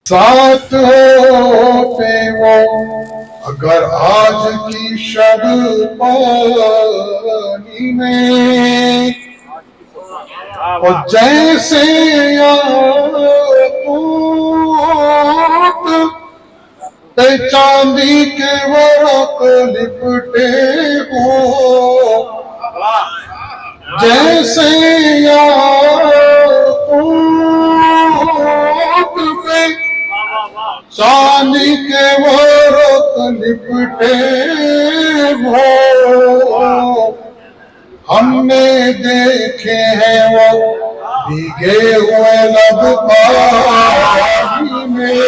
साथ होते वो अगर आज की शब पानी में, और जैसे याकूत पे चांदी के वर्क लिपटे हो, जैसे याकूत पे चांदी के वर्क लिपटे हो, हमने देखे हैं वो भीगे हुए लब पानी में।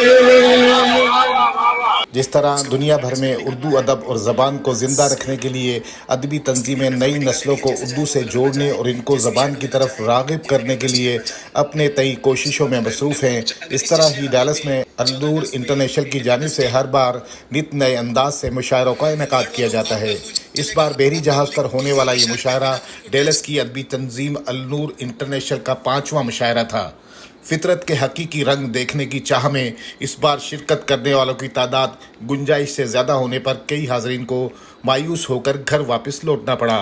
जिस तरह दुनिया भर में उर्दू अदब और ज़बान को ज़िंदा रखने के लिए अदबी तंजीमें नई नस्लों को उर्दू से जोड़ने और इनको ज़बान की तरफ राग़िब करने के लिए अपने तय कोशिशों में मसरूफ़ हैं, इस तरह ही डैलस में अल-नूर इंटरनेशनल की जानिब से हर बार नित नए अंदाज से मुशायरों का इनेकाद किया जाता है। इस बार बहरी जहाज़ पर होने वाला ये मुशायरा डैलस की अदबी तंजीम अल-नूर इंटरनेशनल का 5वां मुशायरा था। फितरत के हकीकी रंग देखने की चाह में इस बार शिरकत करने वालों की तादाद गुंजाइश से ज़्यादा होने पर कई हाज़रीन को मायूस होकर घर वापस लौटना पड़ा।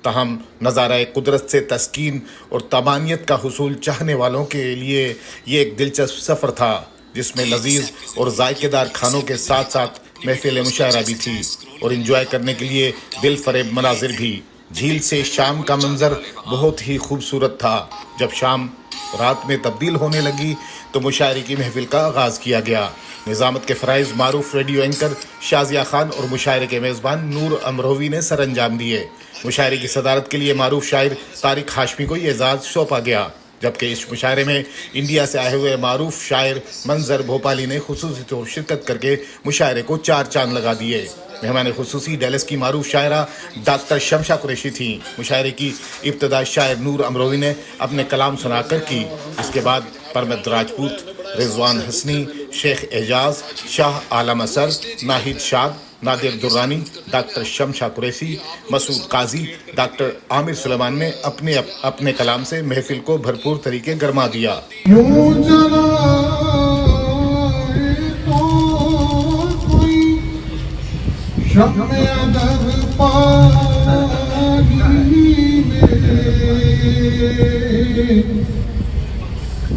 तहम नज़ारा कुदरत से तस्कीन और तमानियत का हुसूल चाहने वालों के लिए ये एक दिलचस्प सफ़र था, जिसमें लजीज और जायकेदार खानों के साथ साथ महफिल मुशायरा भी थी और इंजॉय करने के लिए दिल फरेब मनाजिर भी। झील से शाम का मंजर बहुत ही खूबसूरत था। जब शाम रात में तब्दील होने लगी तो मुशायरे की महफिल का आगाज़ किया गया। निज़ामत के फ़राइज़ मारूफ रेडियो एंकर शाज़िया खान और मुशायरे के मेज़बान नूर अमरोवी ने सर अंजाम दिए। मुशायरे की सदारत के लिए मारूफ शायर तारिक हाशमी को ये एजाज़ सौंपा गया, जबकि इस मुशायरे में इंडिया से आए हुए मारूफ शायर मंजर भोपाली ने खुसूसी तौर शिरकत करके मुशायरे को 4 चांद लगा दिए। मेहमान खुसूसी डैलस की मारूफ शायरा डॉक्टर शमशा कुरैशी थी। मुशायरे की इब्तदा शायर नूर अमरोवी ने अपने कलाम सुनाकर की। इसके बाद परमत राजपूत, रिजवान हसनी, शेख एजाज, शाह आलम असर, नाहिद शाद, नादिर दुर्रानी, डॉक्टर शमशा कुरैशी, मसूद काजी, डॉक्टर आमिर सुलेमान ने अपने कलाम से महफिल को भरपूर तरीके गरमा दिया।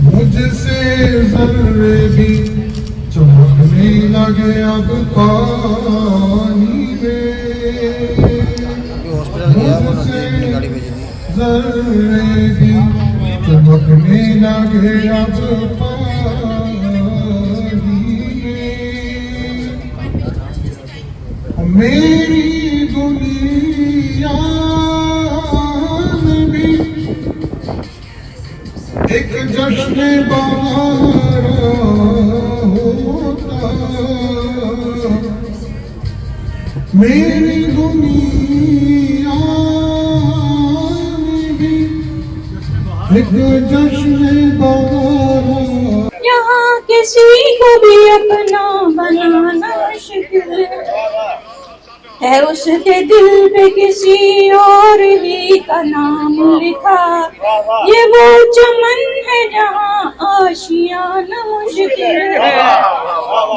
मुझसे ज़र्रे भी चमकने लगे अब पानी में, मुझसे ज़र्रे भी चमकने लगे अब पानी में। मेरी दुनिया में भी एक जश्न बहार होता, मेरी दुनिया में भी एक जश्न बहार। यहाँ किसी को भी अपना बनाना मुश्किल है, उसके दिल पे किसी और ही का नाम लिखा। ये वो चमन है जहाँ आशियाना मुश्किल है।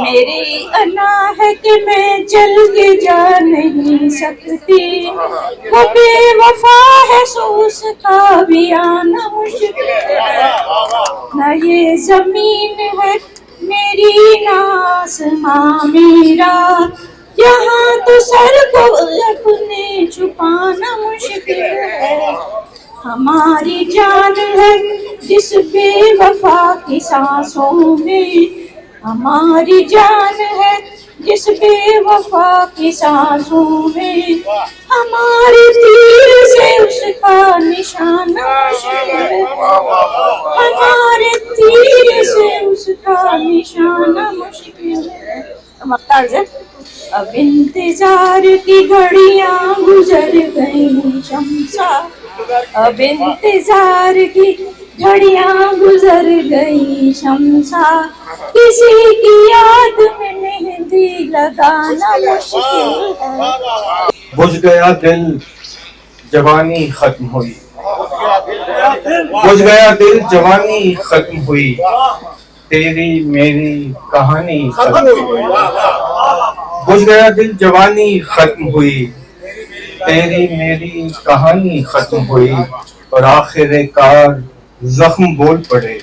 मेरी अना है कि मैं चल के जा नहीं सकती, वो बेवफा है सो उसका भी आना मुश्किल है। ना ये जमीन है मेरी ना आसमां मेरा, यहाँ तो सर को अपने छुपाना मुश्किल है। हमारी जान है जिस बेवफा की सांसों में, हमारी जान है जिस बेवफा की सांसों में, हमारे तीर से उसका निशाना मुश्किल है, हमारे तीर से उसका निशाना मुश्किल है। अब इंतजार की घड़ियां गुजर गई शमशा, अब इंतजार की घड़ियां गुजर गई शमशा, किसी की याद में मेहंदी लगाना मुश्किल है। बुझ गया दिल जवानी खत्म हुई, बुझ गया दिल जवानी खत्म हुई, तेरी मेरी कहानी खत्म हुई। बुझ गया दिल जवानी खत्म हुई, तेरी मेरी कहानी खत्म हुई, और आखिरकार जख्म बोल पड़े,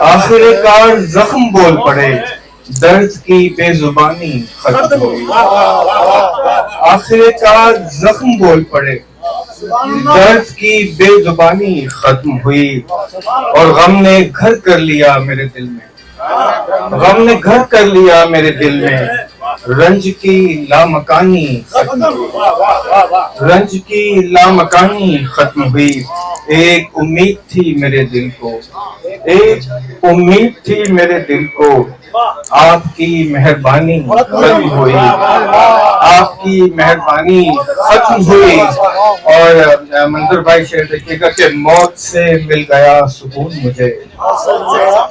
आखिरकार जख्म बोल पड़े, दर्द की बेजुबानी खत्म हुई। आखिरकार जख्म बोल पड़े, दर्द की बेजुबानी खत्म हुई, और गम ने घर कर लिया मेरे दिल में, गम ने घर कर लिया मेरे दिल में, रंज की लामकानी खत्म हुई, रंज की लामकानी खत्म हुई। एक उम्मीद थी मेरे दिल को, एक उम्मीद थी मेरे दिल को, आपकी मेहरबानी खत्म हुई, आपकी मेहरबानी खत्म हुई। और मंजूर भाई शेर देखिएगा कि मौत से मिल गया सुकून मुझे,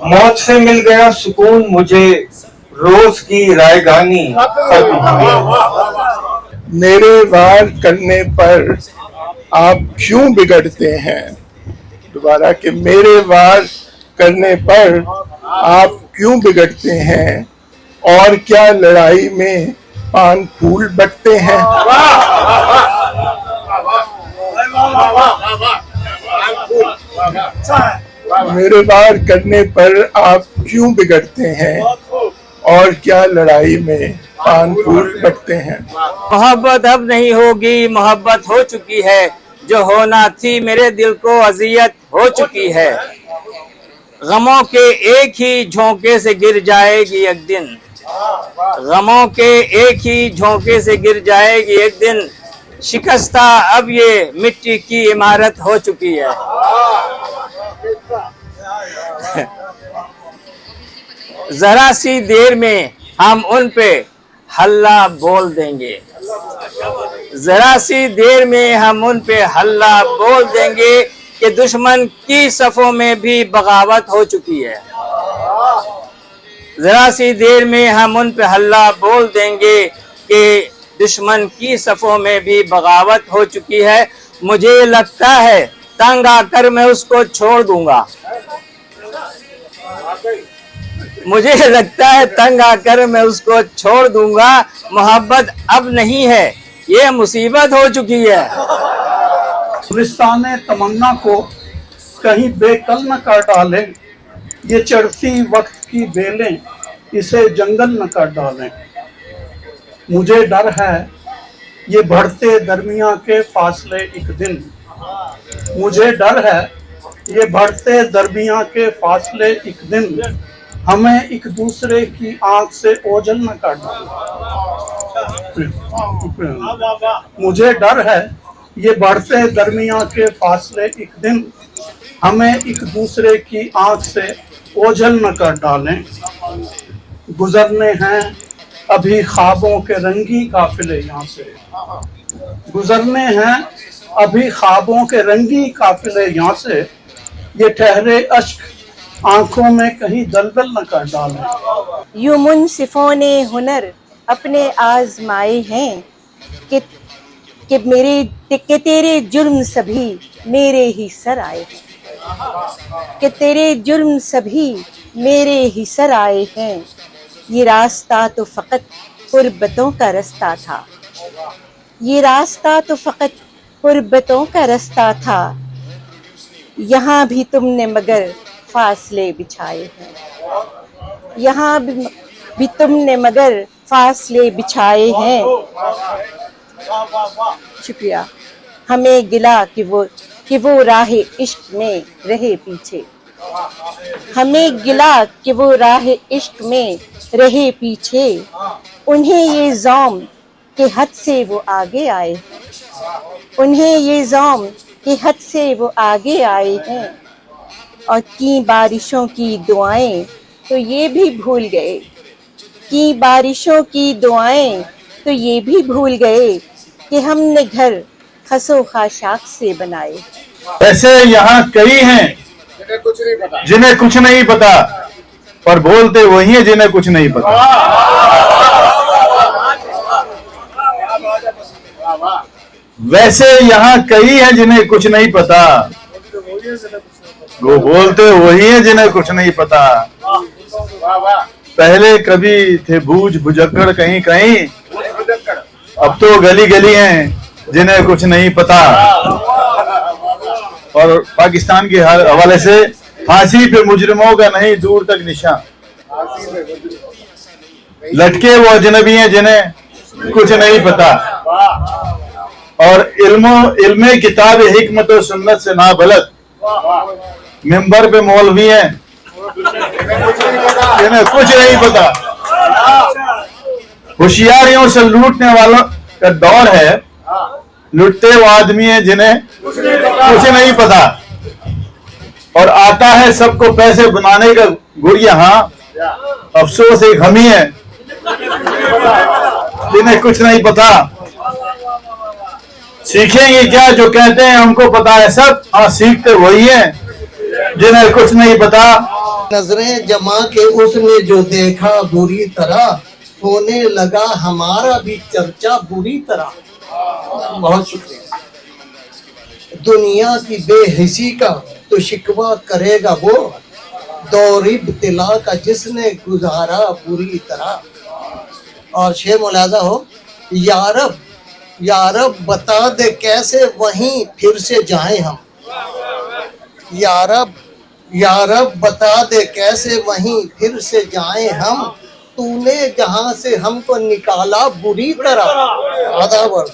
मौत से मिल गया सुकून मुझे, रोज की रायगानी खत्म हुई। मेरे वार करने पर आप क्यों बिगड़ते हैं? दोबारा कि मेरे वार करने पर आप क्यों बिगड़ते हैं, और क्या लड़ाई में पान फूल बटते हैं? मेरे वार करने पर आप क्यों बिगड़ते हैं, और क्या लड़ाई में पान फूल बटते हैं? मोहब्बत अब नहीं होगी, मोहब्बत हो चुकी है, जो होना थी मेरे दिल को अजियत हो चुकी है। गमों के एक ही झोंके से गिर जाएगी एक दिन, गमों के एक ही झोंके से गिर जाएगी एक दिन, शिकस्ता अब ये मिट्टी की इमारत हो चुकी है। जरा सी देर में हम उन पे हल्ला बोल देंगे, जरा सी देर में हम उन पे हल्ला बोल देंगे कि दुश्मन की सफों में भी बगावत हो चुकी है। जरा सी देर में हम उन पे हल्ला बोल देंगे कि दुश्मन की सफों में भी बगावत हो चुकी है। मुझे लगता है तंग आकर मैं उसको छोड़ दूंगा, मुझे लगता है तंग आकर मैं उसको छोड़ दूंगा। मोहब्बत अब नहीं है, ये मुसीबत हो चुकी है। गुलिस्तान तमन्ना को कहीं बेकल न कर डालें, ये चढ़ती वक्त की बेलें इसे जंगल न कर डालें। मुझे डर है ये बढ़ते दरमियां के फासले एक दिन, मुझे डर है ये बढ़ते दरमियां के फासले एक दिन, हमें एक दूसरे की आंख से ओझल न कर डालें। मुझे डर है ये बढ़ते दरमियां के फासले एक दिन, हमें एक दूसरे की आंख से ओझल न कर डालें। गुजरने हैं अभी ख्वाबों के रंगी काफिले यहाँ से, गुजरने हैं अभी ख्वाबों के रंगी काफिले यहाँ से, ये ठहरे अश्क आंखों में कहीं दलदल न कर डालें। यूं मुनसिफों ने हुनर अपने आजमाए हैं कि तेरे जुर्म सभी मेरे ही सर आए हैं, कि तेरे जुर्म सभी मेरे ही सर आए हैं। ये रास्ता तो फ़कत गुर्बतों का रास्ता था, ये रास्ता तो फ़कत गुर्बतों का रास्ता था, यहाँ भी तुमने मगर फासले बिछाए हैं, यहाँ भी तुमने मगर फासले बिछाए हैं। शुक्रिया। हमें गिला कि वो राह इश्क में रहे पीछे, हमें गिला कि वो राह इश्क में रहे पीछे, उन्हें ये ज़ौम के हद से वो आगे आए, उन्हें ये ज़ौम के हद से वो आगे आए हैं। और की बारिशों की दुआएं तो ये भी भूल गए, की बारिशों की दुआएं तो ये भी भूल गए कि हमने घर खसो खाशाक से बनाए। वैसे यहाँ कई हैं जिन्हें कुछ नहीं पता, पर बोलते वही हैं जिन्हें कुछ नहीं पता। वैसे यहाँ कई हैं जिन्हें कुछ नहीं पता, वो बोलते वही हैं जिन्हें कुछ नहीं पता। पहले कभी थे बूझ भुजक्कड़ कहीं कहीं, अब तो गली गली हैं जिन्हें कुछ नहीं पता। और पाकिस्तान के हवाले से फांसी पे मुजरिमों का नहीं दूर तक निशान, लटके वो अजनबी हैं जिन्हें कुछ नहीं पता। और इल्मे किताब हिकमत और सुन्नत से ना बलद मिंबर पे मौलवी हैं जिन्हें कुछ नहीं पता। होशियारियों से लूटने वालों का दौर है, लुटते वो आदमी हैं जिन्हें कुछ नहीं पता। और आता है सबको पैसे बनाने का गुर, यहाँ अफसोस एक हम ही है जिन्हें कुछ नहीं पता। सीखेंगे क्या जो कहते हैं हमको पता है सब, हाँ सीखते वही हैं जिन्हें कुछ नहीं पता। नजरें जमा के उसने जो देखा बुरी तरह, होने लगा हमारा भी चर्चा बुरी तरह। बहुत शुक्रिया। दुनिया की बेहिसी का तो शिकवा करेगा वो, दौर इब्तिला का जिसने गुजारा बुरी तरह। और शेर मुलाजा हो, यारब यारब बता दे कैसे वहीं फिर से जाएं हम। यारब यारब बता दे कैसे वहीं फिर से जाएं हम, तूने जहां से हमको निकाला बुरी तरह। आधा वर्ष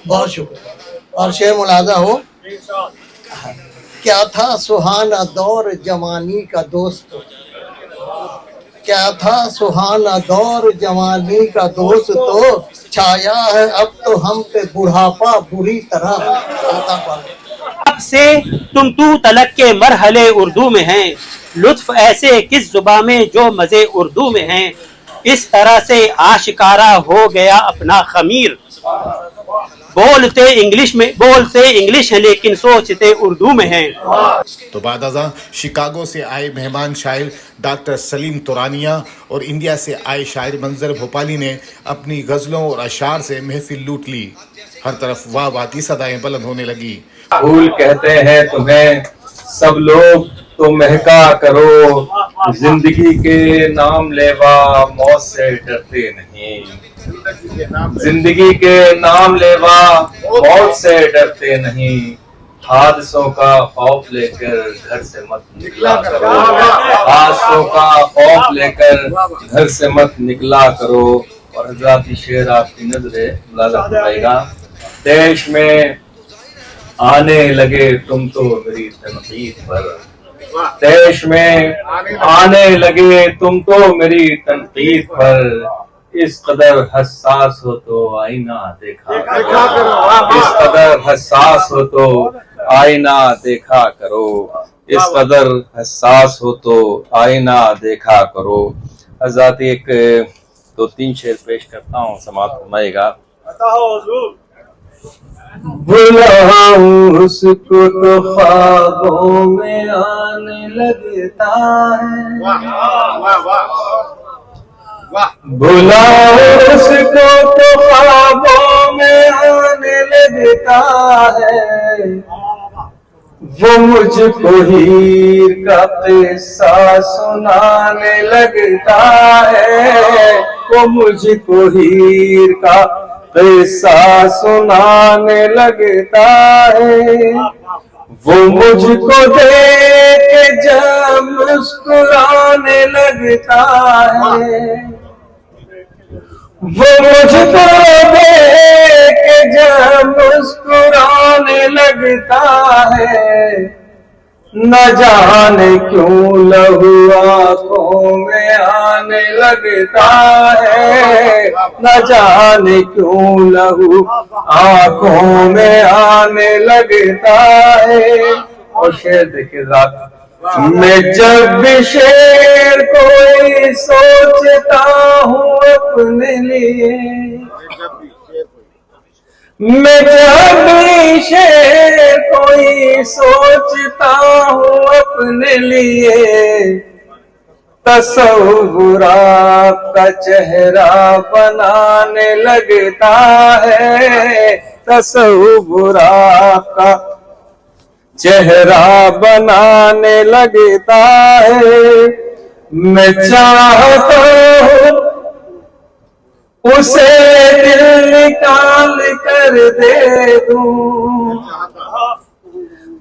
बहुत शुक्रिया। और शेर मुलाजा हो, क्या था सुहाना दौर जवानी का दोस्त, क्या था सुहाना दौर जवानी का दोस्त, तो छाया है अब तो हम पे बुढ़ापा बुरी तरह। अब से तुम तू तलक के मरहले उर्दू में हैं, लुत्फ ऐसे किस जुबान में जो मजे उर्दू में हैं। इस तरह से आशिकारा हो गया अपना खमीर, बोलते इंग्लिश है लेकिन सोचते उर्दू में हैं। तो बाद अज़ां शिकागो से आए मेहमान शायर डॉक्टर सलीम तुरानिया और इंडिया से आए शायर मंजर भोपाली ने अपनी गज़लों और अशार से महफिल लूट ली। हर तरफ वाह वाह की सदाएं बुलंद होने लगी। फूल कहते हैं तुम्हें सब लोग तो महका करो, जिंदगी के नाम लेवा मौत से डरते नहीं। जिंदगी के नाम लेवा मौत से डरते नहीं, हादसों का खौफ लेकर घर से मत निकला करो। हादसों का खौफ लेकर घर से मत निकला करो। और हज़राती शेर आपकी नजरे मुलाजा फरमाएगा। देश में आने लगे तुम तो मेरी तनकीद पर, देश में आने लगे तुम तो मेरी तनकीद पर। इस कदर हसास हो तो आईना देखा करो, इस कदर हसास हो तो आईना देखा करो, इस कदर हसास हो तो आईना देखा करो। हज़रात एक दो तीन शेर पेश करता हूँ, समाअत फरमाइएगा। बुलाऊं उसको तो ख्वाबों में आने लगता है, बुलाओ उसको तो ख्वाबों में आने लगता है। वो मुझको हीर का किस्सा सुनाने लगता है, वो मुझको हीर का किस्सा सुनाने लगता है। वो मुझको देख के जब मुस्कुराने लगता है, वो मुझको देख के जब मुस्कुराने लगता है। न जाने क्यों लहू आंखों में आने लगता है, न जाने क्यों लहू आंखों में आने लगता है। और शेर देखिए रात मैं जब भी शेर कोई सोचता हूँ अपने लिए, मैं जब भी शेर कोई सोचता हूँ अपने लिए, तसव्वुर का चेहरा बनाने लगता है, तसव्वुर का चेहरा बनाने लगता है। मैं चाहता हूँ उसे दिल निकाल कर दे दूं,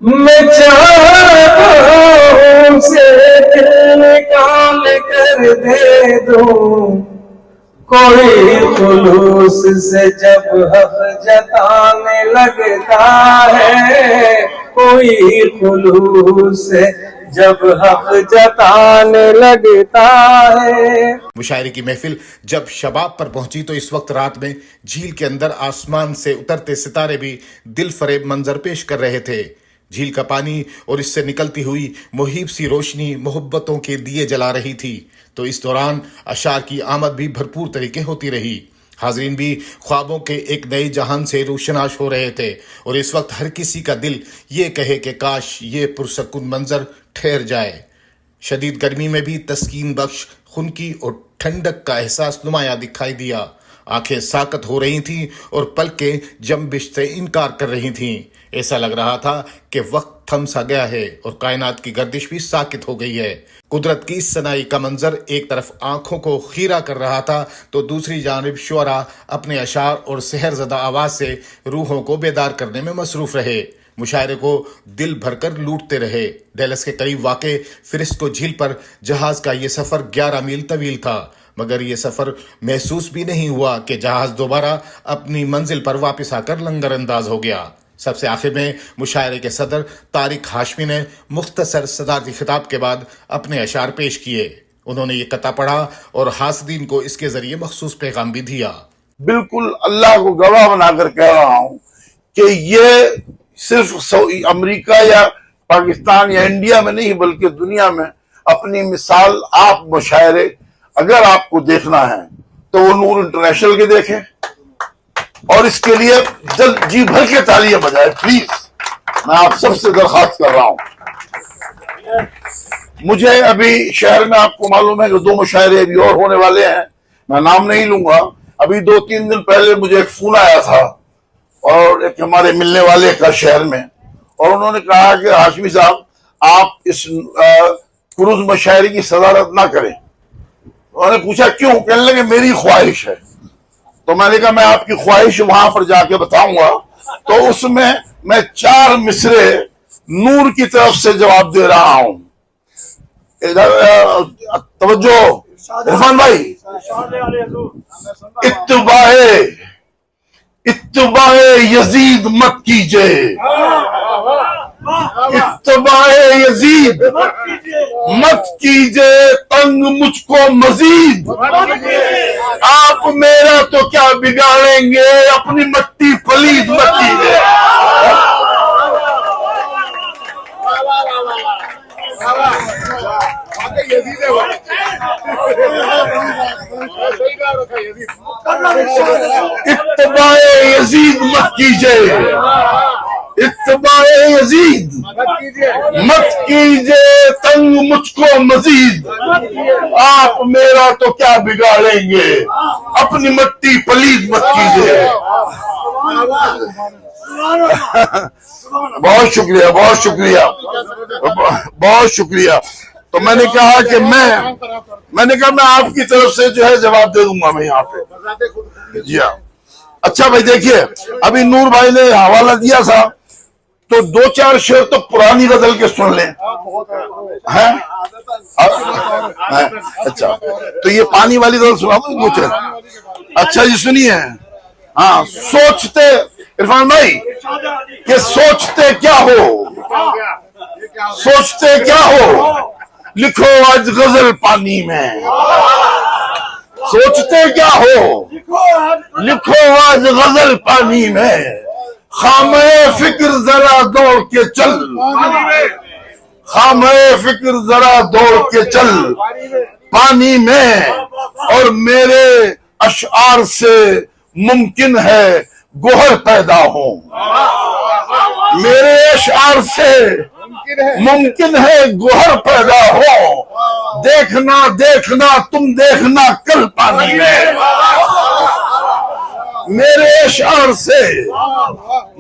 मैं चाहता हूँ उसे दिल निकाल कर दे दूं। कोई खुलूस से जब हक जताने लगता है, कोई खुलूस से जब हक जताने लगता है। मुशायरे की महफिल जब शबाब पर पहुंची तो इस वक्त रात में झील के अंदर आसमान से उतरते सितारे भी दिल फरेब मंजर पेश कर रहे थे। झील का पानी और इससे निकलती हुई मुहीब सी रोशनी मोहब्बतों के दिए जला रही थी। तो इस दौरान अशार की आमद भी भरपूर तरीके होती रही। हाजरीन भी ख्वाबों के एक नए जहान से रोशनाश हो रहे थे और इस वक्त हर किसी का दिल ये कहे कि काश ये पुरसकून मंजर ठहर जाए। शदीद गर्मी में भी तस्कीन बख्श खुनकी और ठंडक का एहसास नुमाया दिखाई दिया। आंखें साकत हो रही थीं और पलकें जंबिश से इनकार कर रही थीं। ऐसा लग रहा था कि वक्त थम सा गया है और कायनात की गर्दिश भी साकित हो गई है। कुदरत की सनाई का मंजर एक तरफ आंखों को खीरा कर रहा था तो दूसरी जानिब शुअरा अपने अशार और सहरज़दा आवाज से रूहों को बेदार करने में मसरूफ रहे। मुशायरे को दिल भरकर लूटते रहे। डेलस के करीब वाक़े फिरिस्को झील पर जहाज का ये सफर 11 मील तवील था, मगर ये सफर महसूस भी नहीं हुआ कि जहाज दोबारा अपनी मंजिल पर वापस आकर लंगर अंदाज हो गया। सबसे आखिर में मुशायरे के सदर तारिक हाशमी ने मुख्तसर सदारती खिताब के बाद अपने अशार पेश किए। उन्होंने ये कता पढ़ा और हासदीन को इसके जरिए मखसूस पैगाम भी दिया। बिल्कुल अल्लाह को गवाह बनाकर कह रहा हूं कि ये सिर्फ अमेरिका या पाकिस्तान या इंडिया में नहीं बल्कि दुनिया में अपनी मिसाल आप मुशायरे अगर आपको देखना है तो वो नूर इंटरनेशनल के देखें और इसके लिए जल्द जी भर के तालियां बजाएं प्लीज। मैं आप सबसे दरखास्त कर रहा हूं। मुझे अभी शहर में आपको मालूम है कि 2 मुशायरे अभी और होने वाले हैं, मैं नाम नहीं लूंगा। अभी 2-3 दिन पहले मुझे एक फोन आया था और एक हमारे मिलने वाले का शहर में, और उन्होंने कहा कि हाशमी साहब आप इस कुरूज मुशायरे की सदारत ना करें। उन्होंने पूछा क्यों? कहने लगे मेरी ख्वाहिश है। तो मैंने कहा मैं आपकी ख्वाहिश वहां पर जाके बताऊंगा। तो उसमें मैं 4 मिसरे नूर की तरफ से जवाब दे रहा हूं। इधर तवज्जो इरफान भाई, इत्तबाए यजीद मत कीजिए, इत्तबाए यजीद मत कीजिए, तंग मुझको मजीद। आप मेरा तो क्या बिगाड़ेंगे, अपनी मट्टी पलीद मत कीजिए। इत्तबाए यजीद मत कीजिए, इत्तबाए यजीद मत कीजिए, तंग मुझको मजीद। आप मेरा तो क्या बिगाड़ेंगे, अपनी मट्टी पलीद मत कीजिए। बहुत शुक्रिया, बहुत शुक्रिया, बहुत शुक्रिया। तो मैंने कहा कि मैं आपकी तरफ से जो है जवाब दे दूंगा मैं यहाँ पे। जी हाँ। अच्छा भाई देखिए, अभी नूर भाई ने हवाला दिया था तो 2-4 शेर तो पुरानी गजल के सुन लें हैं? अच्छा तो ये पानी वाली गजल सुना दो कुछ। अच्छा जी सुनिए। हाँ, सोचते इरफान भाई कि सोचते क्या हो, सोचते क्या हो, लिखो आज गजल पानी में। सोचते क्या हो, लिखो आज गजल पानी में। खामे फिक्र जरा दौड़ के चल, खामे फिक्र जरा दौड़ के चल पानी में। और मेरे अशआर से मुमकिन है गोहर पैदा हो, मेरे अशआर से मुमकिन है गोहर पैदा हो। देखना देखना तुम देखना कल पानी में। मेरे अशआर से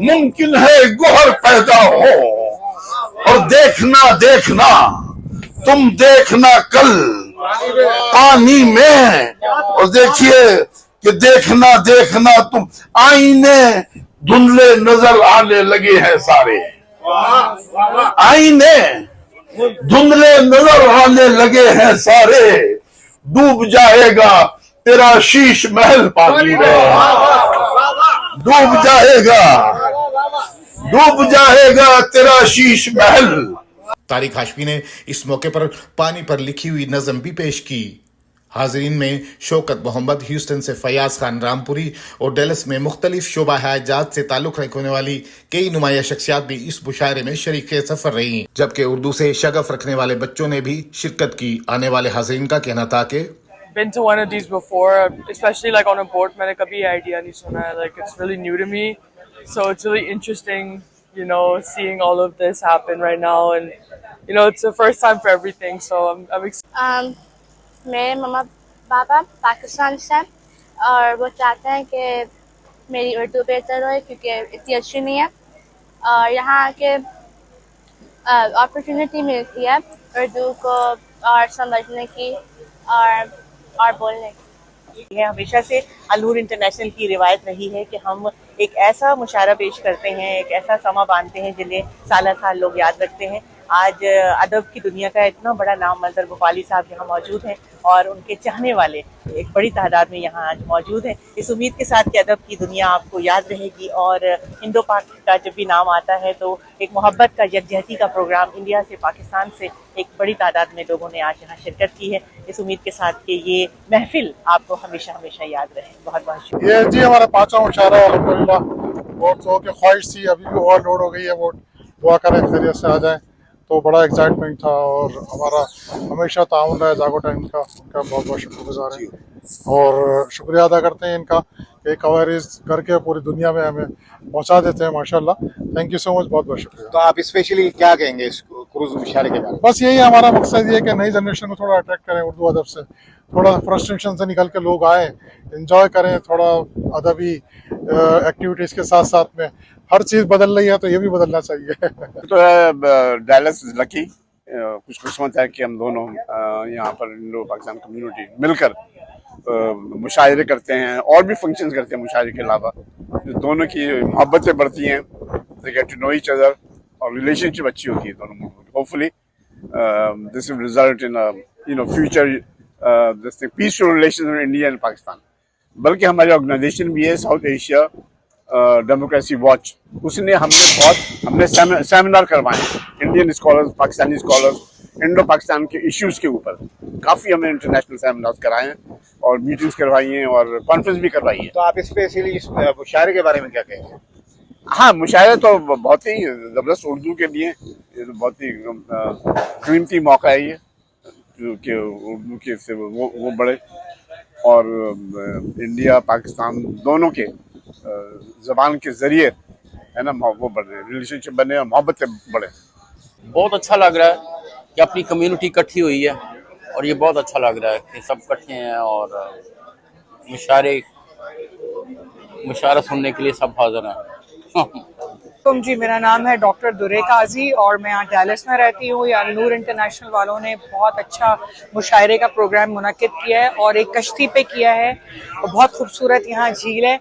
मुमकिन है गोहर पैदा हो, और देखना देखना तुम देखना कल पानी में, और देखिए कि देखना देखना तुम आईने धुंधले नजर आने लगे हैं सारे, आईने धुंधले नजर आने लगे हैं सारे, डूब जाएगा तेरा शीश महल पानी में, डूब जाएगा तेरा शीश महल। तारिक हाशमी ने इस मौके पर पानी पर लिखी हुई नज़म भी पेश की। हाजरीन में शौकत मोहम्मद, ह्यूस्टन से फयाज खान रामपुरी और डेलस में मुख्तलिफ शोबा हयाजात से ताल्लुक़ रखने वाली कई नुमाया शख्सियात भी इस मुशायरे में शरीक सफर रही, जबकि उर्दू से शगफ रखने वाले बच्चों ने भी शिरकत की। आने वाले हाजरीन का कहना था कि been to one of these before, especially like on a boat. मैंने कभी आइडिया नहीं सुना है. Like it's really new to me, so it's really interesting, you know, seeing all of this happen right now, and you know, it's the first time for everything. So I'm excited. मेरे मम्मा पापा पाकिस्तान से हैं और वो चाहते हैं कि मेरी उर्दू बेहतर हो क्योंकि इतनी अच्छी नहीं है, और यहाँ आके अपॉर्चुनिटी मिलती है उर्दू को और समझने की और बोलने की। है हमेशा से अल-नूर इंटरनेशनल की रिवायत रही है कि हम एक ऐसा मुशायरा पेश करते हैं, एक ऐसा समा बांधते हैं जिन्हें साल साल लोग याद रखते हैं। आज अदब की दुनिया का इतना बड़ा नाम मंजर बुखारी साहब यहाँ मौजूद हैं और उनके चाहने वाले एक बड़ी तादाद में यहाँ आज मौजूद हैं। इस उम्मीद के साथ कि अदब की दुनिया आपको याद रहेगी और इंडो पाक का जब भी नाम आता है तो एक मोहब्बत का, यकजहती का प्रोग्राम इंडिया से, पाकिस्तान से एक बड़ी तादाद में लोगों ने आज यहाँ शिरकत की है। इस उम्मीद के साथ कि ये महफिल आपको हमेशा हमेशा याद रहे। बहुत बहुत शुक्रिया। ये जी हमारा 5वां मुशायरा अल्हम्दुलिल्लाह वोट हो के ख्वाहिश थी, अभी भी और लोड हो गई है वोट, दुआ करें खैरियत से आ जाए। तो बड़ा एक्साइटमेंट था और हमारा हमेशा ताउन रहा है जागो टाइम का, उनका बहुत बहुत शुक्रगुजार है और शुक्रिया अदा करते हैं इनका कि कवरेज करके पूरी दुनिया में हमें पहुंचा देते हैं माशाल्लाह। थैंक यू सो मच, बहुत बहुत शुक्रिया। तो आप स्पेशली क्या कहेंगे इस क्रूज मुशायरे के बारे में? बस यही हमारा मकसद ये है कि नई जनरेशन को थोड़ा अट्रैक्ट करें उर्दू अदब से, थोड़ा फ्रस्ट्रेशन से निकल के लोग आए, इंजॉय करें थोड़ा अदबी एक्टिविटीज़ के साथ साथ में। हर चीज़ बदल रही है तो ये भी बदलना चाहिए। तो डैलस लकी खुशकिस्मत है कि हम दोनों यहाँ पर इंडो पाकिस्तान कम्युनिटी मिलकर मुशायरे करते हैं और भी फंक्शंस करते हैं मुशायरे के अलावा। दोनों की मोहब्बतें बढ़ती हैं, they get to know each other और रिलेशनशिप अच्छी होती है दोनों में। Hopefully this will result in you know future this peaceful relations in India and Pakistan. बल्कि हमारी ऑर्गेनाइजेशन भी है साउथ एशिया डेमोक्रेसी वॉच, उसने हमने सेमिनार करवाए Indian scholars, Pakistani scholars, Indo Pakistan के इश्यूज के ऊपर। काफ़ी हमने इंटरनेशनल सेमिनार्स कराए हैं और मीटिंग्स करवाई हैं और कॉन्फ्रेंस भी करवाई है। तो आप स्पेशली इस मुशायरे के बारे में क्या कहेंगे? हाँ, मुशायरा तो बहुत ही ज़बरदस्त उर्दू के लिए ये तो बहुत ही कीमती मौका है ये कि उर्दू के से वो बढ़े और इंडिया पाकिस्तान दोनों के ज़बान के ज़रिए है ना वो बढ़े, रिलेशनशिप बने और मोहब्बतें बढ़े। बहुत अच्छा लग रहा है कि अपनी कम्युनिटी इकट्ठी हुई है और ये बहुत अच्छा लग रहा है कि सब इकट्ठे हैं और मुशायरा सुनने के लिए सब हाजिर हैं। जी, मेरा नाम है डॉक्टर दुरे काजी और मैं यहाँ डैलस में रहती हूँ। ये अल-नूर इंटरनेशनल वालों ने बहुत अच्छा मुशायरे का प्रोग्राम मुनक्किद किया है और एक कश्ती पे किया है और बहुत खूबसूरत यहाँ झील है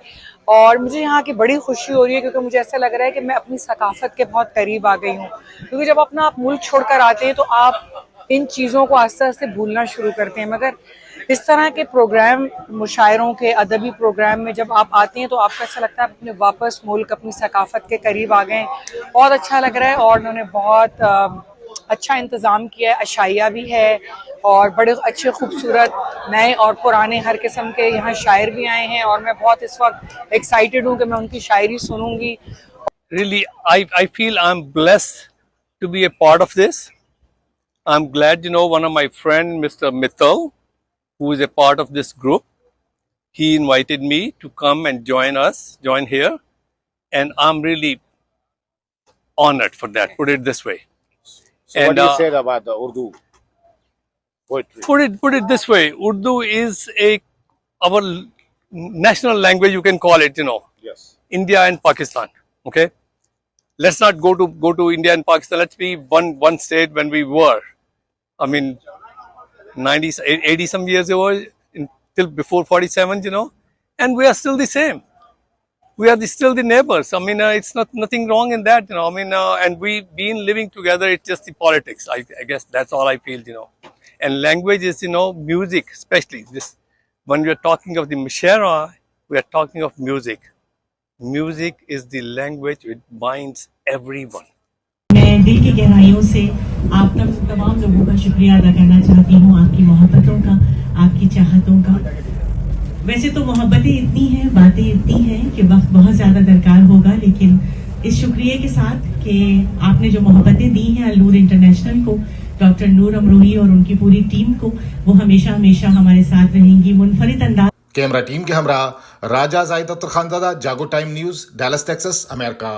और मुझे यहाँ की बड़ी खुशी हो रही है क्योंकि मुझे ऐसा लग रहा है कि मैं अपनी सकाफत के बहुत करीब आ गई हूँ। क्योंकि जब अपना आप मुल्क छोड़कर आते हैं तो आप इन चीज़ों को आस्ते आस्ते भूलना शुरू करते हैं, मगर इस तरह के प्रोग्राम, मुशायरों के, अदबी प्रोग्राम में जब आप आते हैं तो आपको ऐसा लगता है अपने वापस मुल्क, अपनी सकाफत के करीब आ गए। बहुत अच्छा लग रहा है और उन्होंने बहुत अच्छा इंतज़ाम किया है, अशाइया भी है और बड़े अच्छे खूबसूरत नए और पुराने हर किस्म के यहाँ शायर भी आए हैं और मैं बहुत इस वक्त एक्साइटेड हूँ कि मैं उनकी शायरी सुनूंगी। Really, I feel I'm blessed to be a part of this. I'm glad, you know, one of my friend, Mr. Mittal, who is a part of this group, he invited me to come and join here, and I'm really honored for that, put it this way. So what do you say about the Urdu poetry? Put it this way, Urdu is our national language, you can call it, you know. Yes. India and Pakistan, okay? let's not go to India and Pakistan. Let's be one state when we were. I mean, 90s, 80 some years ago, till before 47, you know, and we are still the same. We are still the neighbors. I mean, it's nothing wrong in that, you know. I mean, and we've been living together. It's just the politics. I guess that's all I feel, you know. And language is, you know, music, especially this. When we are talking of the Mushara, we are talking of music. Music is the language which binds everyone. मैं दिल की गहराइयों से आप तमाम लोगों का शुक्रिया अदा करना चाहती हूँ, आपकी मोहब्बतों का, आपकी चाहतों का। वैसे तो मोहब्बतें इतनी हैं, बातें इतनी हैं कि वक्त बहुत ज़्यादा दरकार होगा, लेकिन इस शुक्रिया के साथ कि आपने जो मोहब्बतें दी हैं अल नूर इंटरनेशनल को, डॉक्टर नूर अमरोही और उनकी पूरी टीम को, वो हमेशा हमेशा हमारे साथ रहेंगी मुनफरिद अंदाज। कैमरा टीम के हमरा राजा जाहिद अख्तर खानजादा, जागो time news, Dallas Texas, America.